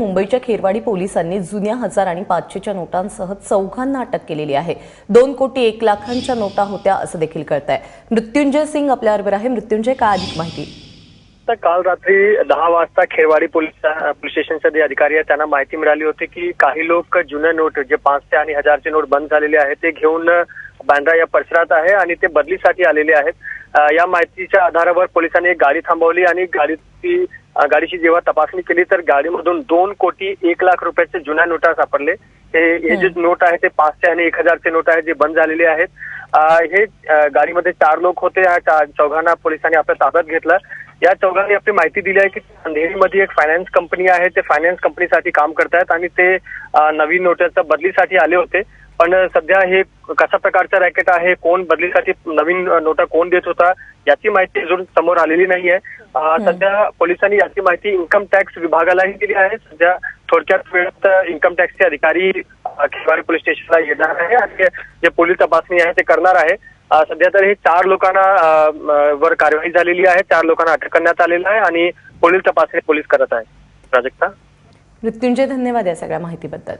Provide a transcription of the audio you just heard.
मुंबईच्या खेरवाडी पोलिसांनी जुन्या 1000 आणि 500च्या नोटांसह चौघांना अटक केलेली आहे। 2 कोटी 1 लाखांच्या नोटा होत्या असं देखील कळतंय। मृत्युंजय सिंग आपल्याबरोबर आहे। मृत्युंजय, काय अधिक माहिती? तर काल रात्री 10 वाजता खेरवाडी पोलीस स्टेशनचे जे अधिकारी आहेत त्यांना माहिती मिळाली होती की काही लोक जुने नोट जे 500 आणि 1000चे नोट बंद झालेले आहेत ते घेऊन बांद्रा या परिसरात आहे आणि ते बदलीसाठी आलेले आहेत। या माहितीच्या आधारावर पोलिसांनी एक गाडी थांबवली आणि गाडीची जेव्हा तपासणी केली तर गाडीमधून 2 कोटी 1 लाख रुपयाचे जुन्या नोटा सापडले। हे जे नोट आहे ते 500 आणि 1000चे नोट आहेत जे बंद झालेले आहेत। हे गाडीमध्ये 4 लोक होते। या चौघांना पोलिसांनी आपल्या ताब्यात घेतलं। या चौघांनी आपली माहिती दिली आहे की अंधेरीमध्ये एक फायनान्स कंपनी आहे, ते फायनान्स कंपनीसाठी काम करतायत आणि ते नवीन नोटाच्या बदलीसाठी आले होते। पण सध्या हे कशा प्रकारचं रॅकेट आहे, कोण बदलीसाठी नवीन नोटा कोण देत होता याची माहिती अजून समोर आलेली नाहीये। सध्या पोलिसांनी याची माहिती इन्कम टॅक्स विभागालाही दिली आहे। सध्या थोडक्यात वेळात इन्कम टॅक्सचे अधिकारी खेरवाडी पोलीस स्टेशनला येणार आहे आणि जे पोलीस तपासणी आहे ते करणार आहे। सध्या तर हे 4 लोकांना वर कारवाई झालेली आहे, 4 लोकांना अटक करण्यात आलेलं आहे आणि पोलीस तपासणी पोलीस करत आहे। प्राजक्ता, मृत्युंजय, धन्यवाद या सगळ्या माहितीबद्दल।